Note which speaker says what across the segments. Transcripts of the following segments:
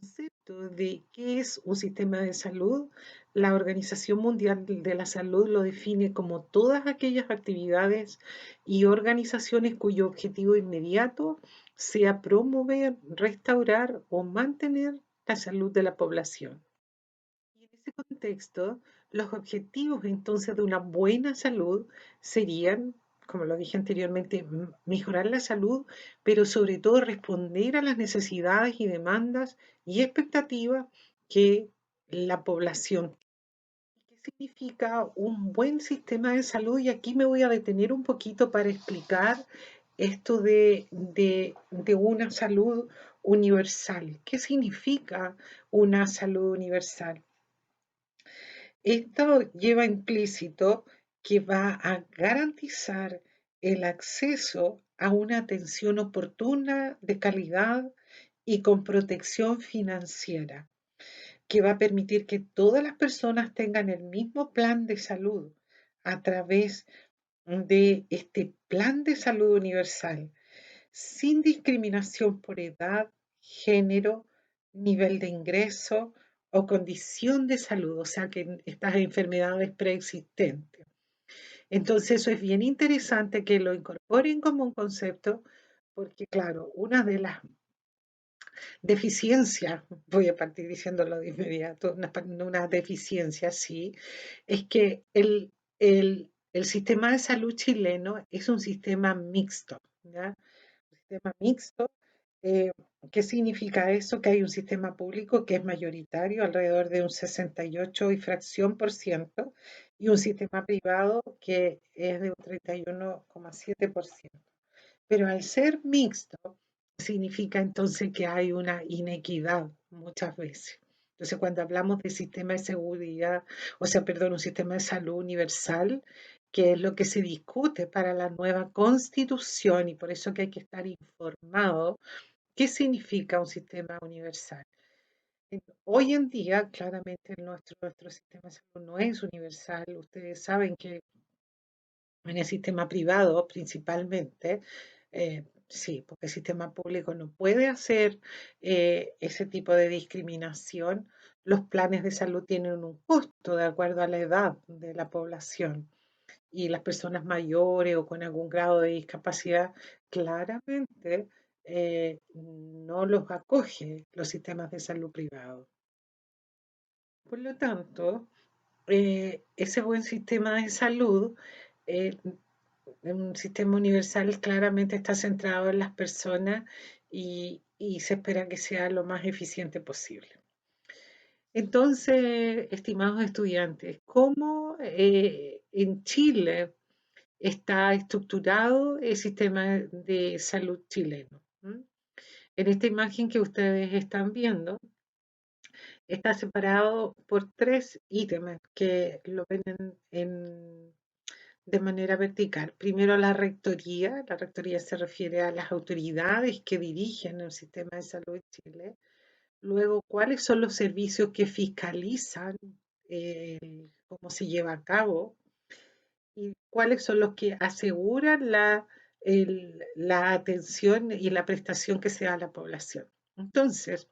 Speaker 1: concepto de qué es un sistema de salud, la Organización Mundial de la Salud lo define como todas aquellas actividades y organizaciones cuyo objetivo inmediato sea promover, restaurar o mantener la salud de la población. Y en ese contexto, los objetivos entonces de una buena salud serían, como lo dije anteriormente, mejorar la salud, pero sobre todo responder a las necesidades y demandas y expectativas que la población. ¿Qué significa un buen sistema de salud? Y aquí me voy a detener un poquito para explicar esto de una salud universal. ¿Qué significa una salud universal? Esto lleva implícito que va a garantizar el acceso a una atención oportuna, de calidad y con protección financiera, que va a permitir que todas las personas tengan el mismo plan de salud a través de este plan de salud universal, sin discriminación por edad, género, nivel de ingreso o condición de salud, o sea que estas enfermedades preexistentes. Entonces eso es bien interesante que lo incorporen como un concepto, porque claro, una de las deficiencias, voy a partir diciéndolo de inmediato, una deficiencia sí, es que el sistema de salud chileno es un sistema mixto, ¿ya? Un sistema mixto. eh, ¿Qué significa eso? Que hay un sistema público que es mayoritario, alrededor de un 68 y fracción por ciento, y un sistema privado que es de un 31,7%. Pero al ser mixto, significa entonces que hay una inequidad muchas veces. Entonces, cuando hablamos de sistema de seguridad, o sea, perdón, un sistema de salud universal, que es lo que se discute para la nueva constitución, y por eso que hay que estar informado, ¿qué significa un sistema universal? Hoy en día, claramente, nuestro sistema de salud no es universal. Ustedes saben que en el sistema privado principalmente, sí, porque el sistema público no puede hacer ese tipo de discriminación. Los planes de salud tienen un costo de acuerdo a la edad de la población y las personas mayores o con algún grado de discapacidad claramente no los acoge los sistemas de salud privados. Por lo tanto, ese buen sistema de salud, eh, un sistema universal claramente está centrado en las personas y se espera que sea lo más eficiente posible. Entonces, estimados estudiantes, ¿cómo en Chile está estructurado el sistema de salud chileno? ¿Mm? En esta imagen que ustedes están viendo, está separado por tres ítems que lo ven de manera vertical. Primero la rectoría se refiere a las autoridades que dirigen el sistema de salud en Chile. Luego, cuáles son los servicios que fiscalizan cómo se lleva a cabo y cuáles son los que aseguran la atención y la prestación que se da a la población. Entonces,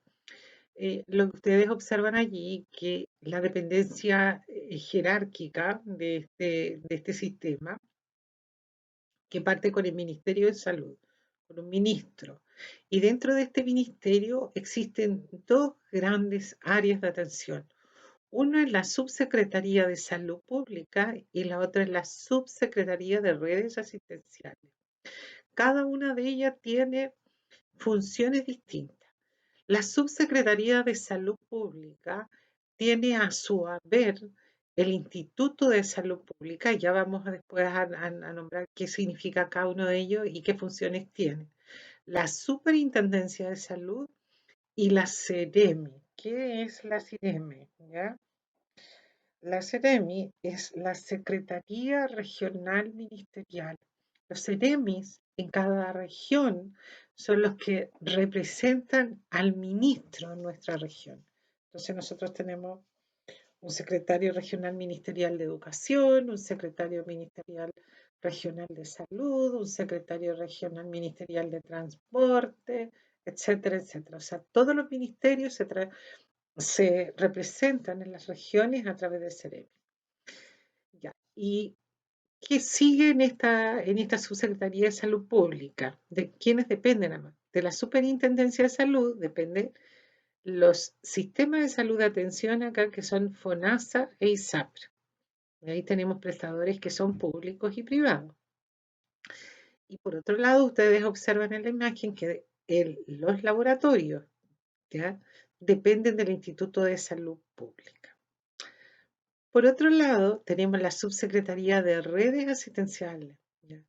Speaker 1: lo que ustedes observan allí, que la dependencia jerárquica de este sistema, que parte con el Ministerio de Salud, con un ministro. Y dentro de este ministerio existen dos grandes áreas de atención. Una es la Subsecretaría de Salud Pública y la otra es la Subsecretaría de Redes Asistenciales. Cada una de ellas tiene funciones distintas. La Subsecretaría de Salud Pública tiene a su haber el Instituto de Salud Pública, y ya vamos después a nombrar qué significa cada uno de ellos y qué funciones tiene. La Superintendencia de Salud y la SEREMI. ¿Qué es la SEREMI? ¿Ya? La SEREMI es la Secretaría Regional Ministerial. Los SEREMIs en cada región son los que representan al ministro en nuestra región. Entonces nosotros tenemos un secretario regional ministerial de educación, un secretario ministerial regional de salud, un secretario regional ministerial de transporte, etcétera, etcétera. O sea, todos los ministerios se representan en las regiones a través del CEREMI. Ya. ¿Y qué sigue en esta Subsecretaría de Salud Pública? ¿De quiénes dependen además? De la Superintendencia de Salud dependen los sistemas de salud de atención acá, que son FONASA e ISAPRE. Y ahí tenemos prestadores que son públicos y privados. Y por otro lado, ustedes observan en la imagen que los laboratorios, ¿ya?, dependen del Instituto de Salud Pública. Por otro lado, tenemos la Subsecretaría de Redes Asistenciales, ¿ya?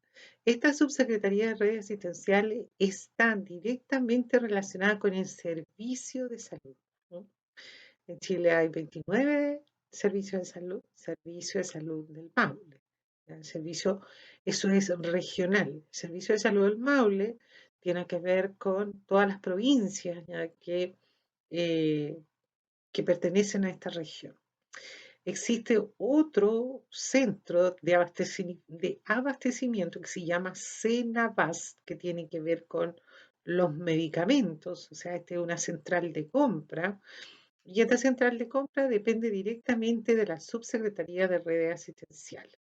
Speaker 1: Esta Subsecretaría de Redes Asistenciales está directamente relacionada con el servicio de salud, ¿no? En Chile hay 29 servicios de salud del Maule. ¿Ya? Eso es regional. El servicio de salud del Maule tiene que ver con todas las provincias, ¿ya?, eh, que pertenecen a esta región. Existe otro centro de abastecimiento que se llama Senabas, que tiene que ver con los medicamentos. O sea, esta es una central de compra, y esta central de compra depende directamente de la Subsecretaría de Redes Asistenciales.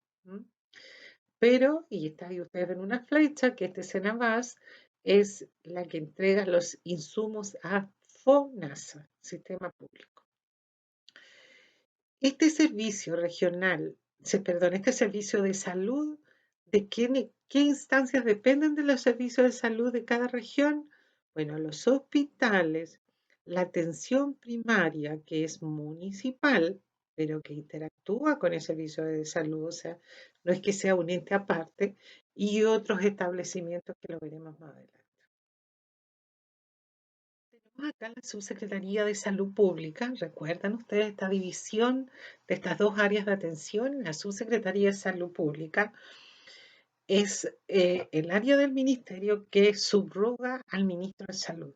Speaker 1: Pero, y está ahí ustedes ven una flecha, que este Senabas es la que entrega los insumos a FONASA, Sistema Público. Este servicio regional, este servicio de salud, ¿de qué instancias dependen de los servicios de salud de cada región? Bueno, los hospitales, la atención primaria, que es municipal, pero que interactúa con el servicio de salud, o sea, no es que sea un ente aparte, y otros establecimientos que lo veremos más adelante. Tenemos acá la Subsecretaría de Salud Pública. ¿Recuerdan ustedes esta división de estas dos áreas de atención? La Subsecretaría de Salud Pública es el área del ministerio que subroga al ministro de Salud.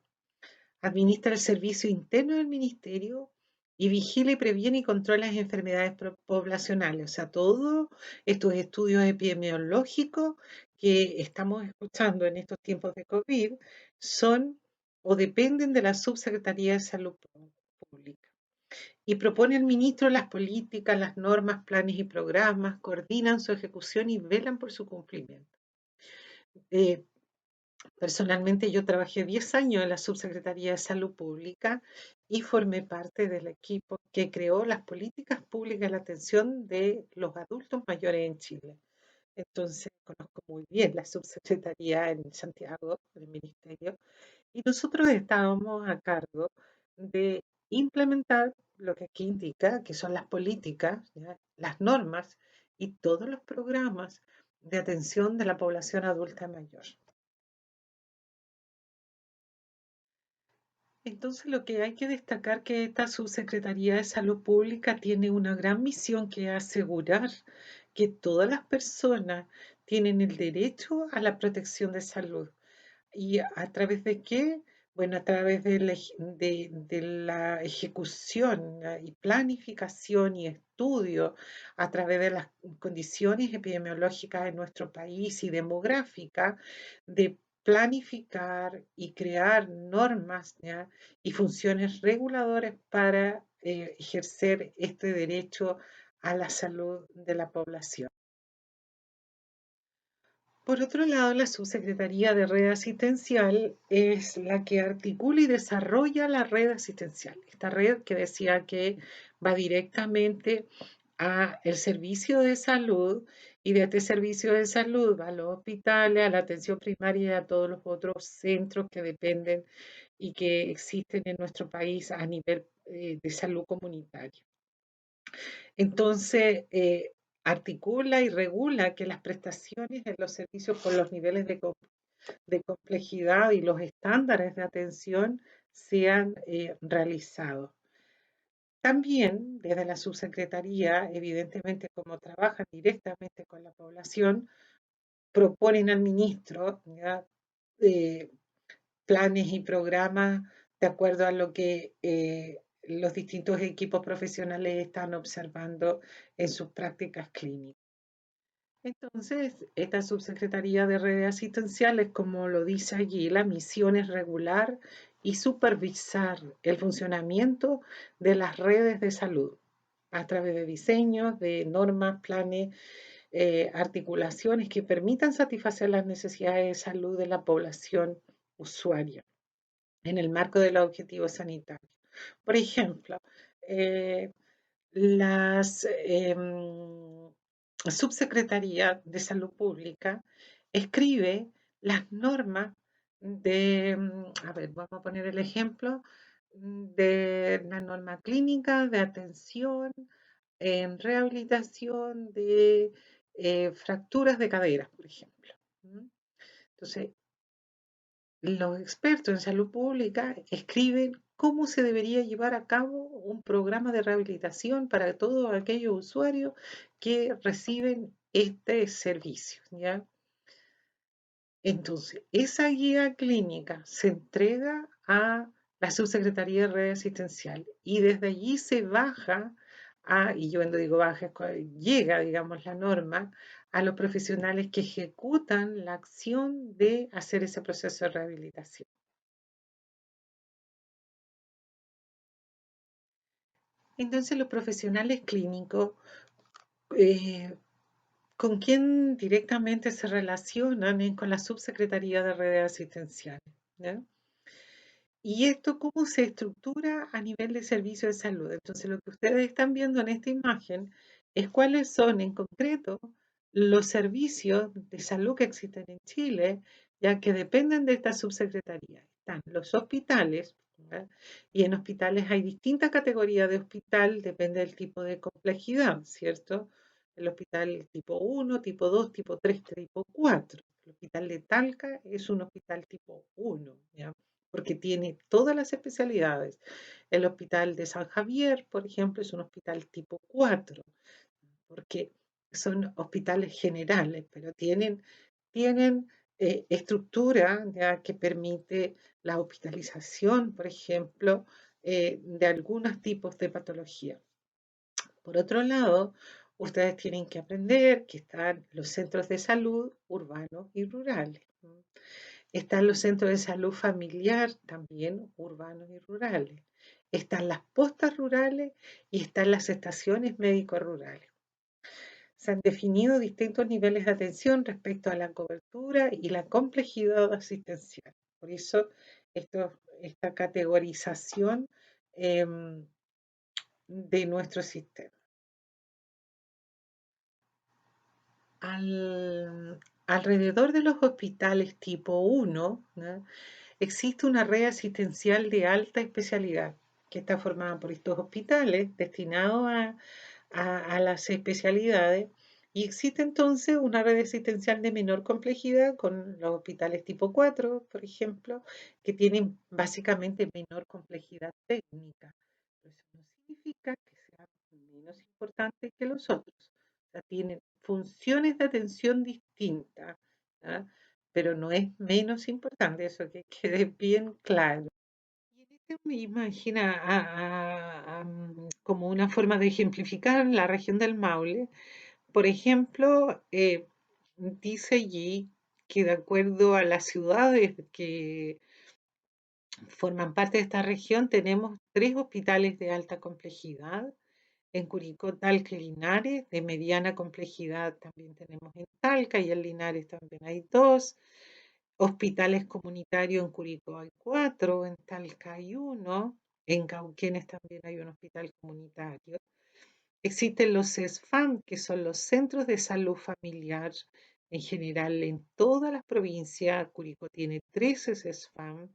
Speaker 1: Administra el servicio interno del ministerio y vigila y previene y controla las enfermedades poblacionales. O sea, todos estos estudios epidemiológicos que estamos escuchando en estos tiempos de COVID son o dependen de la Subsecretaría de Salud Pública. Y propone al ministro las políticas, las normas, planes y programas, coordinan su ejecución y velan por su cumplimiento. Eh, Personalmente yo trabajé 10 años en la Subsecretaría de Salud Pública y formé parte del equipo que creó las políticas públicas de la atención de los adultos mayores en Chile. Entonces conozco muy bien la Subsecretaría en Santiago, el Ministerio, y nosotros estábamos a cargo de implementar lo que aquí indica, que son las políticas, ¿ya?, las normas y todos los programas de atención de la población adulta mayor. Entonces, lo que hay que destacar que esta Subsecretaría de Salud Pública tiene una gran misión, que es asegurar que todas las personas tienen el derecho a la protección de salud. ¿Y a través de qué? Bueno, a través de la ejecución, y planificación y estudio, a través de las condiciones epidemiológicas en nuestro país y demográficas, de planificar y crear normas, ¿ya?, y funciones reguladoras para ejercer este derecho a la salud de la población. Por otro lado, la Subsecretaría de Red Asistencial es la que articula y desarrolla la red asistencial. Esta red que decía que va directamente a el servicio de salud, y de este servicio de salud va a los hospitales, a la atención primaria y a todos los otros centros que dependen y que existen en nuestro país a nivel de salud comunitaria. Entonces, articula y regula que las prestaciones de los servicios por los niveles de complejidad y los estándares de atención sean realizados. También desde la subsecretaría, evidentemente como trabajan directamente con la población, proponen al ministro, ¿ya?, eh, planes y programas de acuerdo a lo que los distintos equipos profesionales están observando en sus prácticas clínicas. Entonces, esta subsecretaría de redes asistenciales, como lo dice allí, la misión es regular y supervisar el funcionamiento de las redes de salud a través de diseños, de normas, planes, articulaciones que permitan satisfacer las necesidades de salud de la población usuaria en el marco de los objetivos sanitarios. Por ejemplo, eh, las Subsecretaría de Salud Pública escribe las normas a ver, vamos a poner el ejemplo de la norma clínica de atención en rehabilitación de fracturas de cadera, por ejemplo. Entonces, los expertos en salud pública escriben cómo se debería llevar a cabo un programa de rehabilitación para todos aquellos usuarios que reciben este servicio, ¿ya? Entonces, esa guía clínica se entrega a la Subsecretaría de Red Asistencial y desde allí se baja y yo cuando digo baja, llega, digamos, la norma a los profesionales que ejecutan la acción de hacer ese proceso de rehabilitación. Entonces, los profesionales clínicos, eh, ¿con quién directamente se relacionan? Con la Subsecretaría de Redes Asistenciales, ¿ya? ¿Y esto cómo se estructura a nivel de servicio de salud? Entonces, lo que ustedes están viendo en esta imagen es cuáles son en concreto los servicios de salud que existen en Chile, ya que dependen de esta subsecretaría. Están los hospitales, ¿verdad? Y en hospitales hay distintas categorías de hospital, depende del tipo de complejidad, ¿cierto? El hospital tipo 1, tipo 2, tipo 3, tipo 4. El hospital de Talca es un hospital tipo 1, ¿ya? Porque tiene todas las especialidades. El hospital de San Javier, por ejemplo, es un hospital tipo 4, porque son hospitales generales, pero tienen estructura ya, que permite la hospitalización, por ejemplo, de algunos tipos de patología. Por otro lado, ustedes tienen que aprender que están los centros de salud urbanos y rurales. Están los centros de salud familiar, también urbanos y rurales. Están las postas rurales y están las estaciones médicos rurales. Se han definido distintos niveles de atención respecto a la cobertura y la complejidad asistencial. Por eso, esta categorización de nuestro sistema. Alrededor de los hospitales tipo 1, ¿no? Existe una red asistencial de alta especialidad que está formada por estos hospitales destinados a las especialidades y existe entonces una red asistencial de menor complejidad con los hospitales tipo 4, por ejemplo, que tienen básicamente menor complejidad técnica. Pero eso no significa que sean menos importantes que los otros. O sea, tienen funciones de atención distintas, ¿ah? Pero no es menos importante, eso que quede bien claro. Y en esta me imagina como una forma de ejemplificar la región del Maule. Por ejemplo, dice allí que de acuerdo a las ciudades que forman parte de esta región, tenemos 3 hospitales de alta complejidad. En Curicó, Talca y Linares, de mediana complejidad también tenemos en Talca y en Linares también hay 2. Hospitales comunitarios en Curicó hay 4, en Talca hay 1, en Cauquenes también hay un hospital comunitario. Existen los CESFAM, que son los centros de salud familiar en general en todas las provincias. Curicó tiene 13 CESFAM,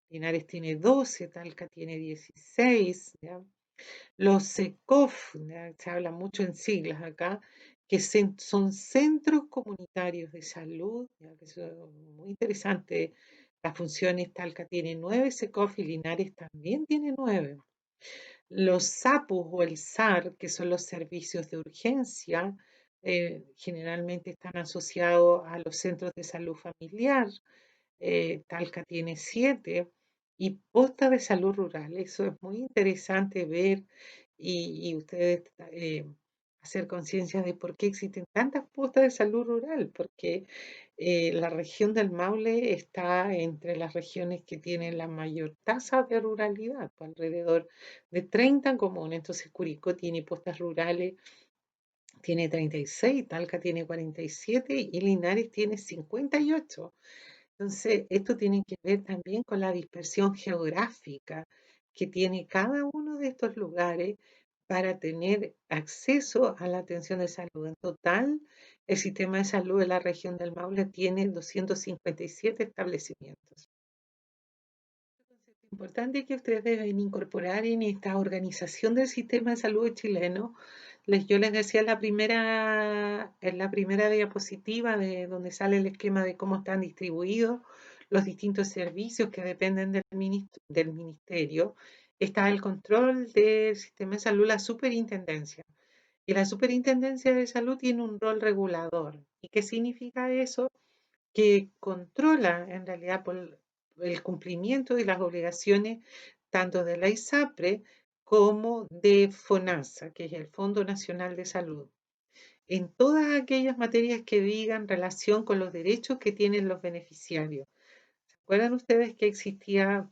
Speaker 1: Linares tiene 12, Talca tiene 16, ¿ya? Los SECOF, ¿ya? Se habla mucho en siglas acá, que son centros comunitarios de salud, ¿ya? Que eso es muy interesante. Las funciones Talca tiene 9, SECOF y Linares también tiene 9. Los SAPUS o el SAR, que son los servicios de urgencia, generalmente están asociados a los centros de salud familiar. Talca tiene 7 y posta de salud rural. Eso es muy interesante ver y ustedes hacer conciencia de por qué existen tantas postas de salud rural, porque la región del Maule está entre las regiones que tienen la mayor tasa de ruralidad, pues alrededor de 30 comunes. Entonces Curicó tiene postas rurales, tiene 36, Talca tiene 47 y Linares tiene 58. Entonces, esto tiene que ver también con la dispersión geográfica que tiene cada uno de estos lugares para tener acceso a la atención de salud. En total, el sistema de salud de la región del Maule tiene 257 establecimientos. Importante que ustedes deben incorporar en esta organización del sistema de salud chileno. Yo les decía en la primera diapositiva de donde sale el esquema de cómo están distribuidos los distintos servicios que dependen del ministerio. Está el control del sistema de salud, la superintendencia. Y la superintendencia de salud tiene un rol regulador. ¿Y qué significa eso? Que controla en realidad por el cumplimiento de las obligaciones tanto de la ISAPRE como de FONASA, que es el Fondo Nacional de Salud, en todas aquellas materias que digan relación con los derechos que tienen los beneficiarios. ¿Se acuerdan ustedes que existía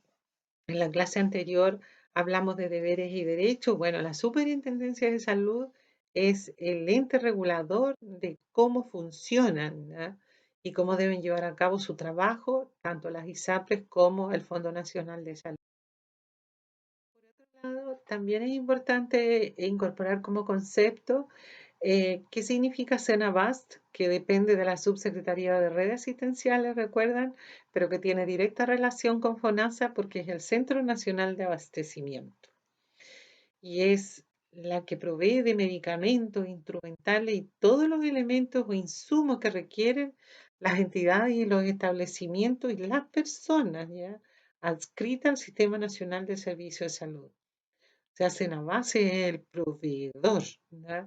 Speaker 1: en la clase anterior? Hablamos de deberes y derechos. Bueno, la Superintendencia de Salud es el ente regulador de cómo funcionan, ¿ya? Y cómo deben llevar a cabo su trabajo, tanto las ISAPRES como el Fondo Nacional de Salud. Por otro lado, también es importante incorporar como concepto qué significa Senabast, que depende de la Subsecretaría de Redes Asistenciales, recuerdan, pero que tiene directa relación con FONASA porque es el Centro Nacional de Abastecimiento y es la que provee de medicamentos, instrumentales y todos los elementos o insumos que requieren las entidades y los establecimientos y las personas, ¿ya? Adscritas al Sistema Nacional de Servicios de Salud. Se hacen a base del proveedor, ¿ya?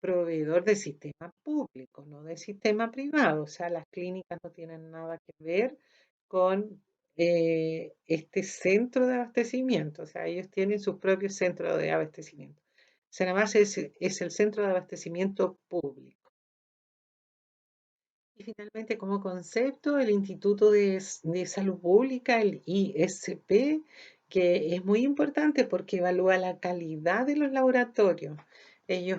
Speaker 1: Proveedor de sistema público, no de sistema privado. O sea, las clínicas no tienen nada que ver con este centro de abastecimiento. O sea, ellos tienen su propio centro de abastecimiento. Senabase es el centro de abastecimiento público. Y finalmente, como concepto, el Instituto de Salud Pública, el ISP, que es muy importante porque evalúa la calidad de los laboratorios. Ellos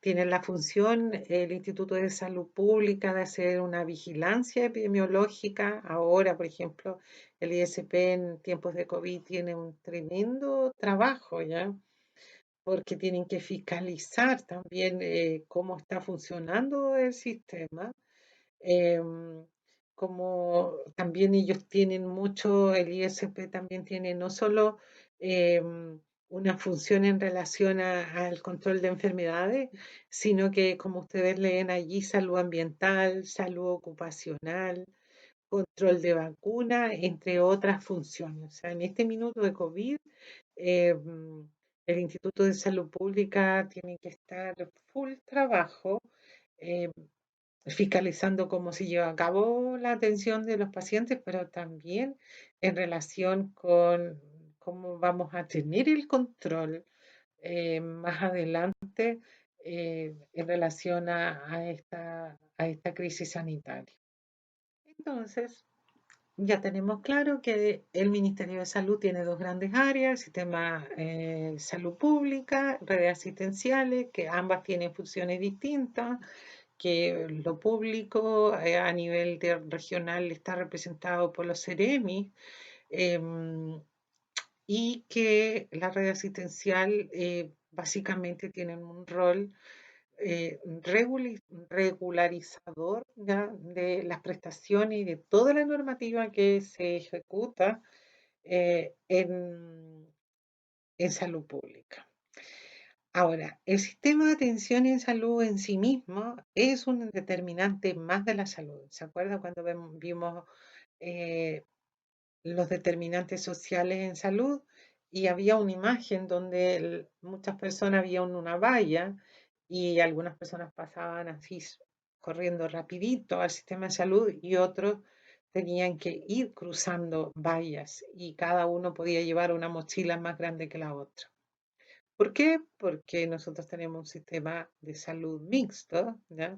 Speaker 1: tienen la función, el Instituto de Salud Pública, de hacer una vigilancia epidemiológica. Ahora, por ejemplo, el ISP en tiempos de COVID tiene un tremendo trabajo, ¿ya? Porque tienen que fiscalizar también cómo está funcionando el sistema. Em, Como también ellos tienen mucho, el ISP también tiene no solo una función en relación al control de enfermedades, sino que como ustedes leen allí, salud ambiental, salud ocupacional, control de vacuna, entre otras funciones. O sea, en este minuto de COVID, el Instituto de Salud Pública tiene que estar full trabajo. eh, Fiscalizando cómo se lleva a cabo la atención de los pacientes, pero también en relación con cómo vamos a tener el control más adelante en relación a esta crisis sanitaria. Entonces, ya tenemos claro que el Ministerio de Salud tiene dos grandes áreas, sistema salud pública, redes asistenciales, que ambas tienen funciones distintas, que lo público a nivel regional está representado por los CEREMI, y que la red asistencial básicamente tienen un rol regularizador, ¿ya? De las prestaciones y de toda la normativa que se ejecuta en salud pública. Ahora, el sistema de atención en salud en sí mismo es un determinante más de la salud. ¿Se acuerda cuando vimos eh, los determinantes sociales en salud? Y había una imagen donde muchas personas había una valla y algunas personas pasaban así corriendo rapidito al sistema de salud y otros tenían que ir cruzando vallas y cada uno podía llevar una mochila más grande que la otra. ¿Por qué? Porque nosotros tenemos un sistema de salud mixto, ¿ya?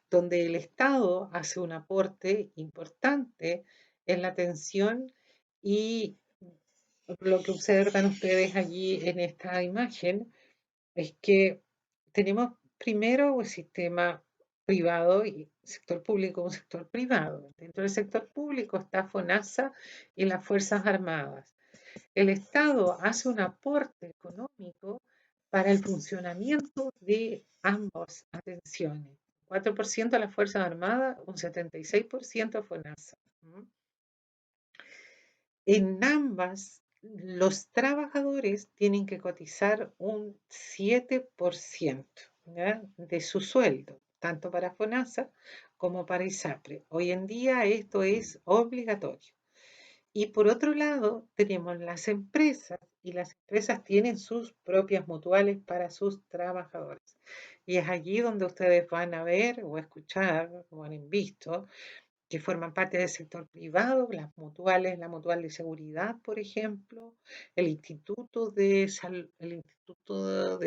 Speaker 1: Donde el Estado hace un aporte importante en la atención y lo que observan ustedes allí en esta imagen es que tenemos primero un sistema privado y sector público, un sector privado. Dentro del sector público está FONASA y las Fuerzas Armadas. El Estado hace un aporte económico para el funcionamiento de ambas atenciones. 4% a las Fuerzas Armadas, un 76% a FONASA. En ambas, los trabajadores tienen que cotizar un 7%, ¿ya? De su sueldo, tanto para FONASA como para ISAPRE. Hoy en día esto es obligatorio. Y por otro lado, tenemos las empresas y las empresas tienen sus propias mutuales para sus trabajadores. Y es allí donde ustedes van a ver o escuchar o han visto que forman parte del sector privado, las mutuales, la mutual de seguridad, por ejemplo, el Instituto de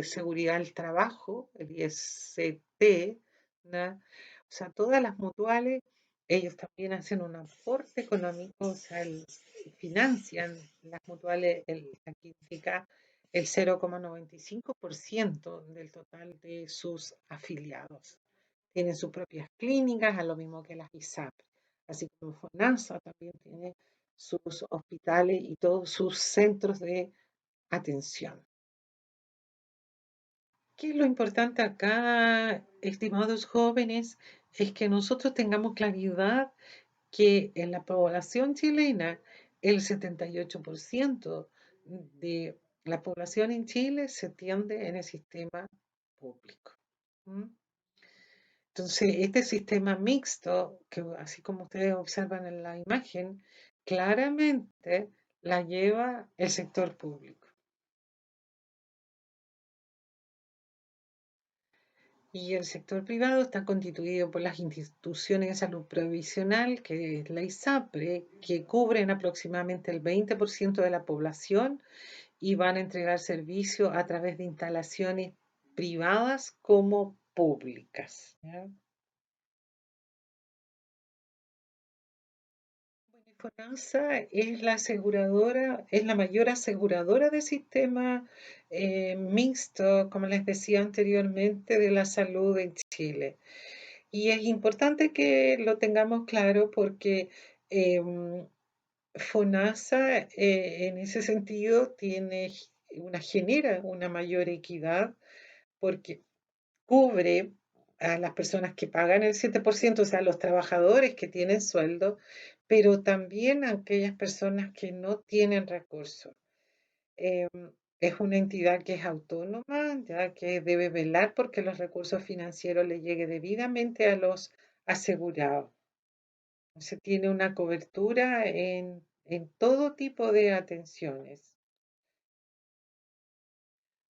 Speaker 1: Seguridad del Trabajo, el IST, ¿no? O sea, todas las mutuales, ellos también hacen un aporte económico, o sea, financian las mutuales, aquí indica el 0,95% del total de sus afiliados. Tienen sus propias clínicas, a lo mismo que las ISAP. Así como FONASA también tiene sus hospitales y todos sus centros de atención. ¿Qué es lo importante acá, estimados jóvenes? Es que nosotros tengamos claridad que en la población chilena, el 78% de la población en Chile se atiende en el sistema público. ¿Mm? Entonces, este sistema mixto, que así como ustedes observan en la imagen, claramente la lleva el sector público. Y el sector privado está constituido por las instituciones de salud provisional, que es la ISAPRE, que cubren aproximadamente el 20% de la población y van a entregar servicio a través de instalaciones privadas como públicas. ¿Ya? FONASA es la aseguradora, es la mayor aseguradora de sistema mixto, como les decía anteriormente, de la salud en Chile. Y es importante que lo tengamos claro porque FONASA en ese sentido genera una mayor equidad porque cubre a las personas que pagan el 7%, o sea, los trabajadores que tienen sueldo, pero también a aquellas personas que no tienen recursos. Eh, es una entidad que es autónoma, ya que debe velar porque los recursos financieros le lleguen debidamente a los asegurados. Se tiene una cobertura en todo tipo de atenciones.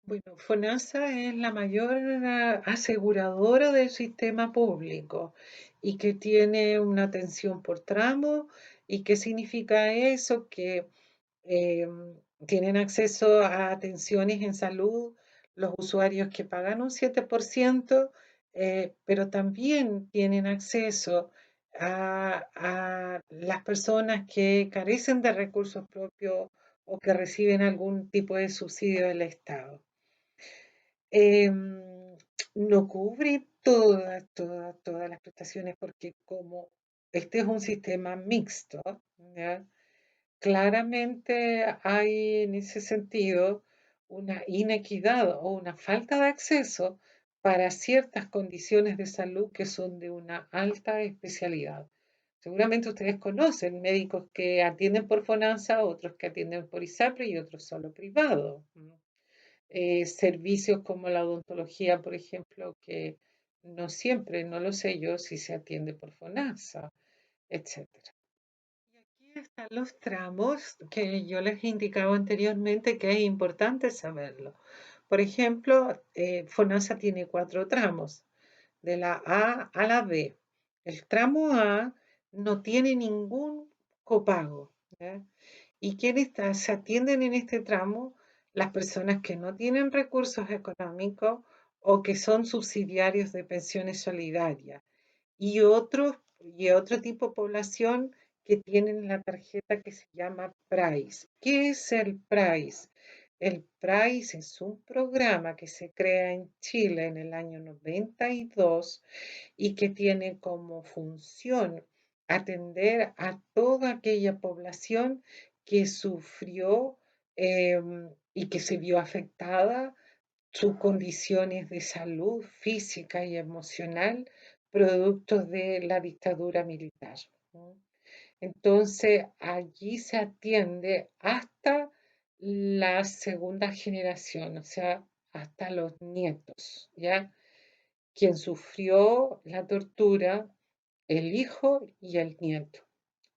Speaker 1: Bueno, FONASA es la mayor aseguradora del sistema público y que tiene una atención por tramo. ¿Y qué significa eso? Que eh, tienen acceso a atenciones en salud los usuarios que pagan un 7%, pero también tienen acceso a las personas que carecen de recursos propios o que reciben algún tipo de subsidio del Estado. No cubre todas las prestaciones porque como este es un sistema mixto, ¿ya? Claramente hay en ese sentido una inequidad o una falta de acceso para ciertas condiciones de salud que son de una alta especialidad. Seguramente ustedes conocen médicos que atienden por FONASA, otros que atienden por ISAPRE y otros solo privados. Servicios como la odontología, por ejemplo, que no siempre, no lo sé yo, si se atiende por FONASA, etcétera. Y aquí están los tramos que yo les indicaba anteriormente que es importante saberlo. Por ejemplo, FONASA tiene 4 tramos, de la A a la B. El tramo A no tiene ningún copago, ¿ya? ¿Y quiénes se atienden en este tramo? las personas que no tienen recursos económicos o que son subsidiarios de pensiones solidarias y otro tipo de población que tienen la tarjeta que se llama PRICE. ¿Qué es el PRICE? El PRICE es un programa que se crea en Chile en el año 92 y que tiene como función atender a toda aquella población que sufrió y que se vio afectada sus condiciones de salud física y emocional producto de la dictadura militar, ¿no? Entonces, allí se atiende hasta la segunda generación, o sea, hasta los nietos, ¿ya? Quien sufrió la tortura, el hijo y el nieto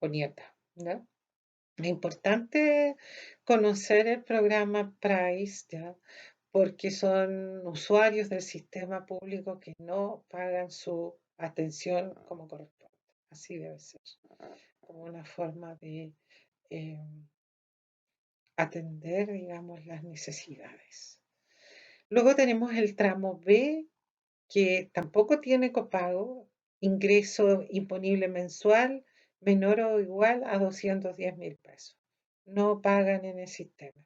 Speaker 1: o nieta, ¿ya? Es importante conocer el programa PRICE, ¿ya? Porque son usuarios del sistema público que no pagan su atención como corresponde. Así debe ser, como una forma de eh, atender, digamos, las necesidades. Luego tenemos el tramo B, que tampoco tiene copago, ingreso imponible mensual menor o igual a 210.000 pesos. No pagan en el sistema.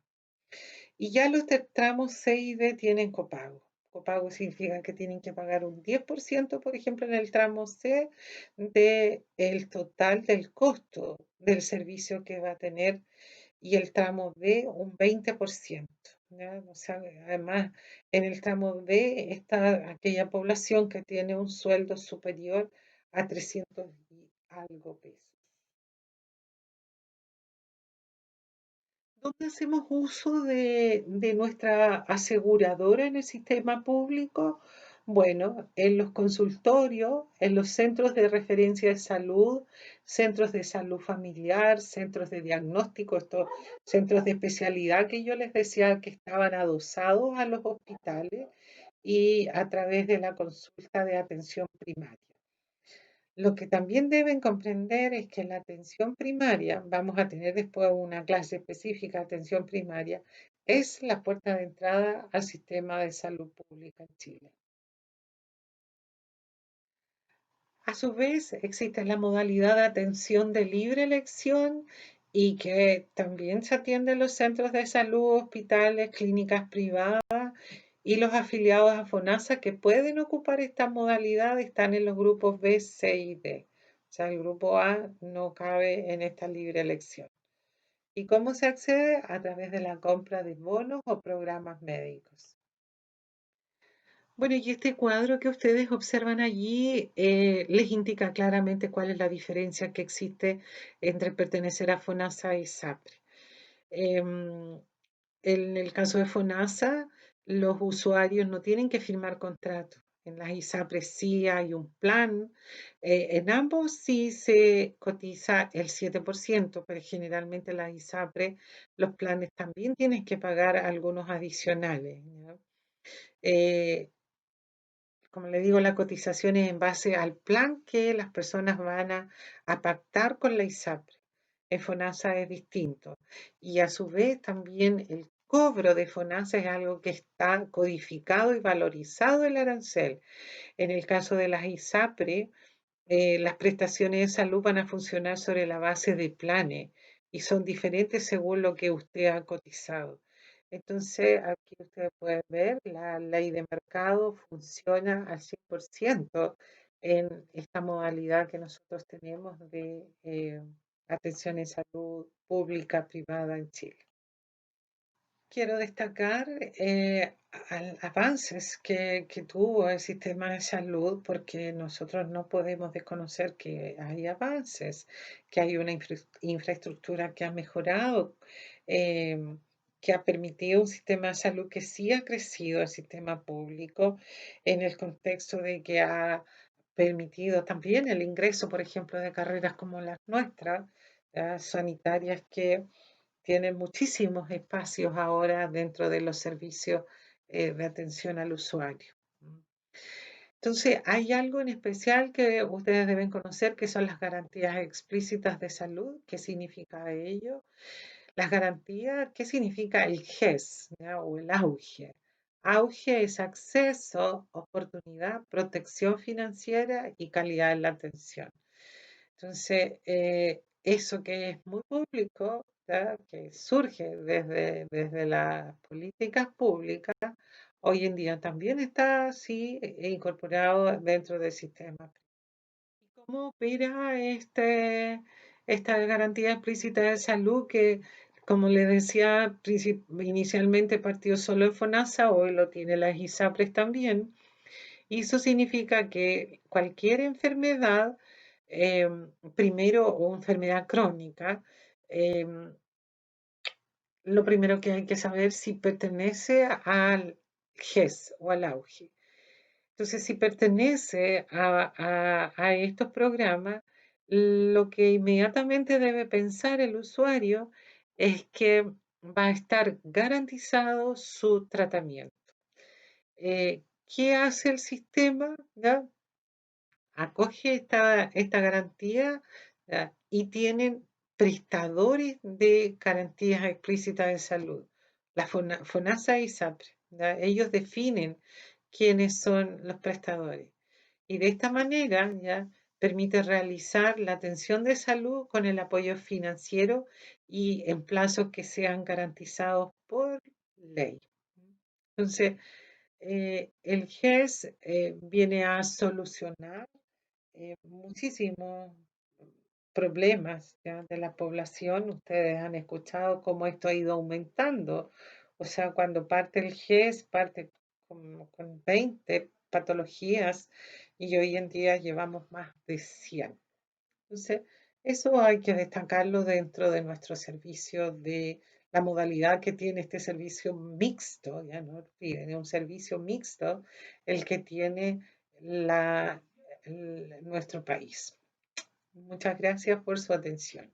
Speaker 1: Y ya los de tramos C y D tienen copago. Copago significa que tienen que pagar un 10%, por ejemplo, en el tramo C, del total del costo del servicio que va a tener, y el tramo D un 20%. ¿Ya? O sea, además, en el tramo D está aquella población que tiene un sueldo superior a 300 y algo pesos. ¿Dónde hacemos uso de nuestra aseguradora en el sistema público? Bueno, en los consultorios, en los centros de referencia de salud, centros de salud familiar, centros de diagnóstico, estos centros de especialidad que yo les decía que estaban adosados a los hospitales y a través de la consulta de atención primaria. Lo que también deben comprender es que la atención primaria, vamos a tener después una clase específica de atención primaria, es la puerta de entrada al sistema de salud pública en Chile. A su vez, existe la modalidad de atención de libre elección y que también se atiende en los centros de salud, hospitales, clínicas privadas, y los afiliados a FONASA que pueden ocupar esta modalidad están en los grupos B, C y D. O sea, el grupo A no cabe en esta libre elección. ¿Y cómo se accede? A través de la compra de bonos o programas médicos. Bueno, y este cuadro que ustedes observan allí les indica claramente cuál es la diferencia que existe entre pertenecer a FONASA y SAPRE. Em, En el caso de FONASA, los usuarios no tienen que firmar contrato. En las ISAPRES sí hay un plan. En ambos sí se cotiza el 7%, pero generalmente en las ISAPRES los planes también tienen que pagar algunos adicionales, ¿ya? Eh, Como le digo, la cotización es en base al plan que las personas van a pactar con la ISAPRE. En FONASA es distinto. Y a su vez también el cobro de FONASA es algo que está codificado y valorizado el arancel. En el caso de las ISAPRE, las prestaciones de salud van a funcionar sobre la base de planes y son diferentes según lo que usted ha cotizado. Entonces, aquí usted puede ver, la ley de mercado funciona al 100% en esta modalidad que nosotros tenemos de atención en salud pública privada en Chile. Quiero destacar avances que tuvo el sistema de salud, porque nosotros no podemos desconocer que hay avances, que hay una infraestructura que ha mejorado, em, que ha permitido un sistema de salud que sí ha crecido, el sistema público, en el contexto de que ha permitido también el ingreso, por ejemplo, de carreras como las nuestras, sanitarias, que tienen muchísimos espacios ahora dentro de los servicios de atención al usuario. Entonces, hay algo en especial que ustedes deben conocer, que son las garantías explícitas de salud. ¿Qué significa ello? las garantías, ¿qué significa el GES, ¿ya? O el auge? Auge es acceso, oportunidad, protección financiera y calidad en la atención. Entonces, eso que es muy público, ¿ya? Que surge desde las políticas públicas, hoy en día también está así incorporado dentro del sistema. ¿Cómo opera esta garantía explícita de salud que, como le decía, inicialmente partió solo en FONASA, hoy lo tiene las ISAPRES también? Y eso significa que cualquier enfermedad, primero o enfermedad crónica, em, lo primero que hay que saber si pertenece al GES o al AUGE. Entonces, si pertenece a estos programas, lo que inmediatamente debe pensar el usuario es que va a estar garantizado su tratamiento. ¿Qué hace el sistema? ¿Ya? Acoge esta garantía, ¿ya? Y tienen prestadores de garantías explícitas de salud, la FONASA y SAPRE. ¿Ya? Ellos definen quiénes son los prestadores. Y de esta manera ya permite realizar la atención de salud con el apoyo financiero y en plazos que sean garantizados por ley. Entonces, el GES viene a solucionar muchísimos problemas, ¿ya? De la población. Ustedes han escuchado cómo esto ha ido aumentando. O sea, cuando parte el GES, parte con 20 patologías y hoy en día llevamos más de 100. Entonces, eso hay que destacarlo dentro de nuestro servicio, de la modalidad que tiene este servicio mixto, ya no olviden, es un servicio mixto el que tiene nuestro país. Muchas gracias por su atención.